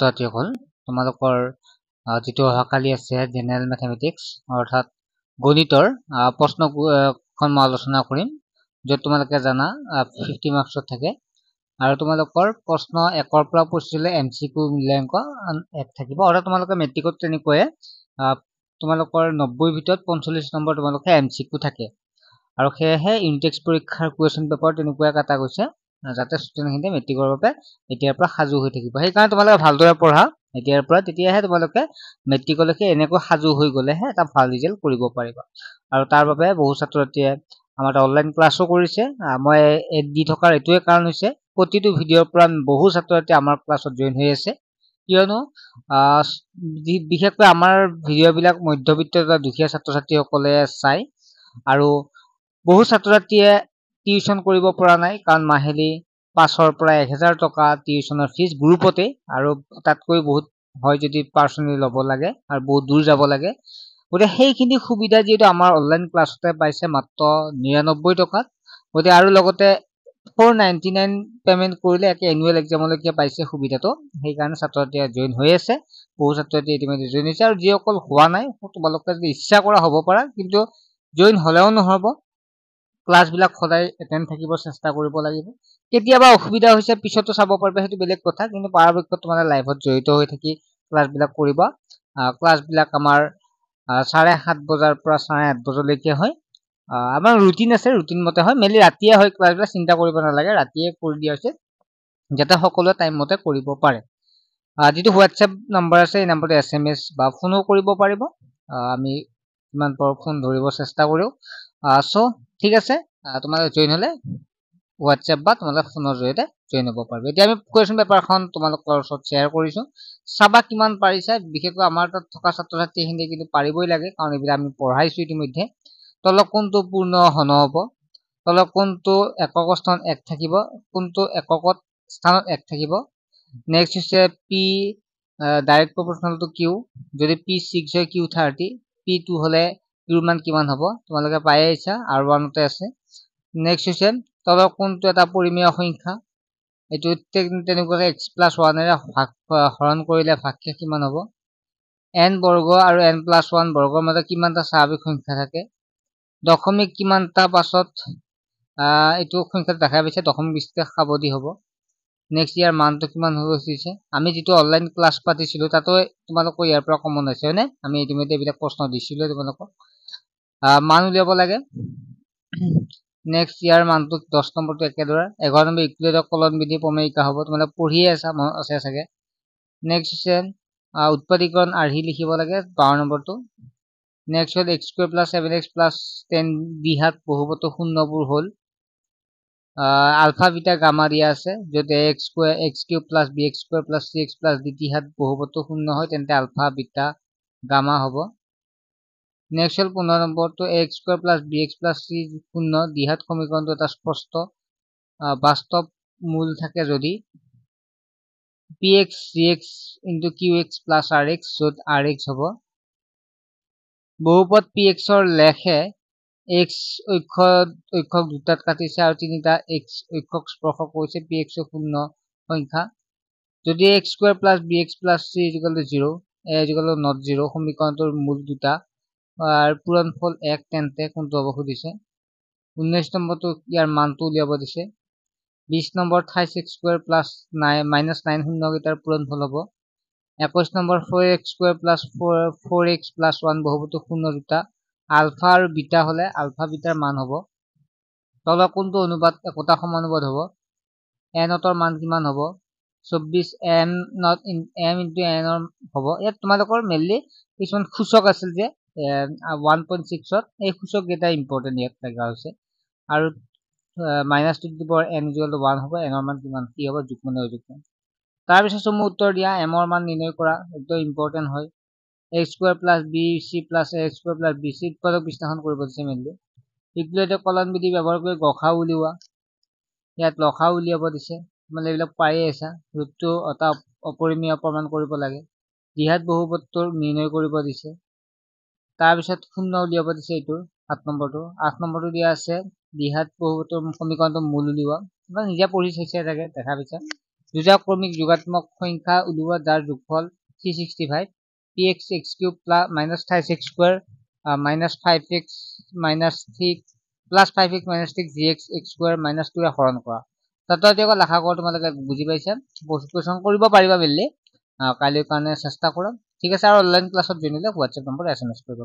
ছাত্ৰ-ছাত্ৰীসকল তোমালোকৰ যেটো অহাকালি আছে জেনাৰেল ম্যাথমেটিক্স অৰ্থাৎ গণিতৰ প্ৰশ্নখন মই আলোচনা কৰিম য'ত তোমালোকে জানা 50 মাৰ্কছত থাকে আৰু তোমালোকৰ প্ৰশ্ন 1ৰ পৰা 25 লৈ এমসিকিউ মূল্যাংক 1 থাকিব অৰ্থাৎ তোমালোকে মেট্ৰিকত তেনেকৈ তোমালোকৰ 90 ভিতৰত 45 নম্বৰ তোমালোকে এমসিকিউ থাকে আৰু সেয়েহে ইনটেক্স পৰীক্ষাৰ কোৱেশ্চন পেপাৰ তেনেকুৱা কাটা গৈছে যাতে ষ্টুডেণ্টখিনি মেট্ৰিকৰ বাবে এতিয়াৰ পৰা সাজু হৈ থাকিব সেই কাৰণে তোমালোকে ভালদৰে পঢ়া এতিয়াৰ পৰা তেতিয়াহে তোমালোকে মেট্ৰিকলৈকে এনেকৈ সাজু হৈ গলেহে এটা ভাল ৰিজাল্ট কৰিব পাৰিবা আৰু তাৰ বাবে বহু ছাত্ৰ-ছাত্ৰীয়ে আমাৰ অনলাইন ক্লাছো কৰিছে মই দি থকাৰ এটোৱে কাৰণ হৈছে প্ৰতিটো ভিডিঅ'ৰ পৰা বহু ছাত্ৰ-ছাত্ৰী আমাৰ ক্লাছত জয়েন হৈ আছে কিয়নো বিশেষকৈ আমাৰ ভিডিঅ'বিলাক মধ্যবিত্ত বা দুখীয়া ছাত্ৰ-ছাত্ৰীসকলে চাই আৰু বহু ছাত্ৰ-ছাত্ৰীয়ে টিউচন কৰিব পৰা নাই কাৰণ মাহিলী 500 পৰা 1000 টকা টিউচনৰ ফিজ গ্ৰুপতে আৰু তাতকৈ বহুত হয় যদি পাৰ্সোনালি ল'ব লাগে আৰু বহুত দূৰ যাব লাগে গতে সেইখিনি সুবিধা যেটো আমাৰ অনলাইন ক্লাছতে পাইছে মাত্ৰ 99 টকাত গতে আৰু লগতে 499 পেমেন্ট কৰিলে একে এনুৱেল এক্সামলৈকে পাইছে সুবিধাটো সেই কাৰণে ছাত্ৰ-ছাত্ৰীয়ে জয়েন হৈ আছে বহু ছাত্ৰ-ছাত্ৰী ইতিমধ্যে জয়েন হৈছে আৰু যিসকল হোৱা নাই তোমালোকে যদি ইচ্ছা কৰা হ'ব পাৰা কিন্তু জয়েন হলেও নহব ক্লাছ বিলাক সদায় এটেন্ড থাকিব চেষ্টা কৰিব লাগিব কেতিয়াবা অসুবিধা হৈছে পিছতো চাব পাৰিবা হেতু বেলেগ কথা কিন্তু পৰাপক্ষত তোমালে লাইভত জড়িত হৈ থাকি ক্লাছ বিলাক কৰিবা ক্লাছ বিলাক আমাৰ 7:30 বজাৰ পৰা 8:30 বজালৈকে হয় আমাৰ ৰুটিন আছে ৰুটিন মতে হয় মেলি ৰাতিয়ে হয় ক্লাছ বিলাক চিন্তা কৰিব নালাগে ৰাতিয়ে কৰি দিয়া হৈছে যাতে সকলোৱে টাইম মতে কৰিব পাৰে যেটো WhatsApp নম্বৰ আছে এই নম্বৰতে SMS বা ফোনো কৰিব পাৰিব আমি ইমান পৰ ফোন ধৰিব চেষ্টা কৰো সো ঠিক আছে তোমালোকে জয়েন হলে WhatsApp বা তোমালোকে ফোনৰ জৰিয়তে জয়েন হ'ব পাৰিব এতিয়া আমি কোৱেশ্চন পেপাৰখন তোমালোকৰ ওচৰত শেয়াৰ কৰিছো সাবা কিমান পাৰিছা বিশেষকৈ আমাৰ তাত থকা ছাত্ৰ-ছাত্ৰীখিনি কিন্তু পাৰিবই লাগে কাৰণ এইবিলাক আমি পঢ়াইছো ইতিমধ্যে তলক কোনটো পূৰ্ণ হন হ'ব তলক কোনটো একক স্থান 1 থাকিব কোনটো এককত স্থানত 1 থাকিব নেক্সট হৈছে p ডাইৰেক্ট প্ৰপৰ্শনাল টু q যদি p6 হয় q30 p2 হলে q মান কিমান হ'ব তোমালোকে পাই আইছা r1 তে আছে নেক্সট হৈছে তলক কোনটো এটা পৰিমেয় সংখ্যা এটো তেনেকৈ x+1 এৰে হৰণ কৰিলে ভাগশেষ কিমান হ'ব n বৰ্গ আৰু n+1 বৰ্গৰ মাজত কিমানটা স্বাভাৱিক সংখ্যা থাকে দশমিক কিমানটা পাছত এটো সংখ্যা দেখা পাইছে দশমিক বিস্তাৰ সাবধি হ'ব নেক্সট ইয়াৰ মানটো কিমান হৈ গৈছে আমি যেটো অনলাইন ক্লাছ পাতিছিলো তাতো তোমালোকৰ ইয়াৰ পৰা কমন আছে হয়নে আমি ইতিমধ্যে বিলা প্ৰশ্ন দিছিলো তোমালোকক মান উলিয়াব লাগে নেক্সট ইয়াৰ মানটো 10 নম্বৰটো একেদৰে 11 নম্বৰ ইকুৱেটৰ কলন বিধি প্ৰমেয়িকা হ'ব তোমালোকে পঢ়িয়ে আছে চাগে নেক্সট হৈছে উৎপাদীকৰণ আৰ্হি লিখিব লাগে 12 নম্বৰটো নেক্সট হ'ল x² + 7x + 10 দ্বিঘাত বহুপদৰ শূন্যবোৰ হ'ল আলফা বিটা গামা দিয়া আছে যদি x² x³ + bx² + cx + d দ্বিঘাত বহুপদৰ শূন্য হয় তেন্তে আলফা বিটা গামা হ'ব নেক্সট হ'ল 15 নম্বৰটো x² + bx + c শূন্য দ্বিঘাত সমীকৰণটো এটা স্পষ্ট বাস্তৱ মূল থাকে যদি px cx * qx + rx যত rx হ'ব বহুপদ px ৰ লেখে x অক্ষক দুটাত কাটিছে আৰু তিনিটা x অক্ষক স্পৰ্শ কৰিছে px ৰ শূন্য সংখ্যা যদি x² + bx + c = 0 a = not 0 সমীকৰণটোৰ মূল দুটা আৰ পূৰণফল 1 তেন্তে কোনটো হ'ব খুদিছে 19 নম্বৰটো ইয়াৰ মানটো উলিয়াব দিছে 20 নম্বৰ 28x² + 9 শূন্য কেইটাৰ পূৰণফল হ'ব 21 নম্বৰ 4x² + 4x + 1 বহুপদৰ শূন্য দুটা আলফা আৰু বিটা হলে আলফা বিটাৰ মান হ'ব তল কোনটো অনুপাত একতা সমানুপাত হ'ব n ৰ মান কিমান হ'ব 24 m not in m into n হ'ব ইয়াত তোমালোকৰ মেইনলি কিছুমান সূচক আছিল যে 1.6 ত এই সূচক এটা ইম্পৰ্টেন্ট ইয়াত লাগা হৈছে আৰু -2 to the power n = 1 হ'ব n ৰ মান কিমান কি হ'ব যুগ্ম নে অযুগ্ম তাৰ পিছত তুমি উত্তৰ দিয়া m ৰ মান নিৰ্ণয় কৰা এটো ইম্পৰ্টেন্ট হয় x² + bc + x² + bc উৎপাদক বিশ্লেষণ কৰিব দিছে মেইনলি ইকুৱেটৰ কলন বিধি ব্যৱহাৰ কৰি গসাউ উলিওৱা ইয়াত লসাউ উলিয়াব দিছে মানে এইবিলাক পাইয়ে আছা ৰুটটো এটা অপৰিমেয় প্ৰমাণ কৰিব লাগে দ্বিঘাত বহুপদৰ নিৰ্ণয় কৰিব দিছে তাৰ পিছত শূন্য উলিয়াব দিছে এইটো 7 নম্বৰটো 8 নম্বৰটো দিয়া আছে দ্বিঘাত বহুপদৰ সমীকৰণটো মূল উলিওৱা বা নিজে পঢ়ি চাইছে থাকে দেখা পাইছা দুটা ক্ৰমিক যোগাত্মক সংখ্যা উলিওৱা যাৰ যোগফল 365 px x cube minus 5x square minus 5x minus 6 plus 5x minus 6 gx x square minus 2 হৰণ কৰা ছাত্ৰ-ছাত্ৰীসকল আশা কৰোঁ তোমালোকে বুজি পাইছা কোৱেশ্যন কৰিব পাৰিবা বুলি কালিৰ কাৰণে চেষ্টা কৰা ঠিক আছে আৰু অনলাইন ক্লাছত জইন হ'লে হোৱাটছএপ নম্বৰ SMS কৰিব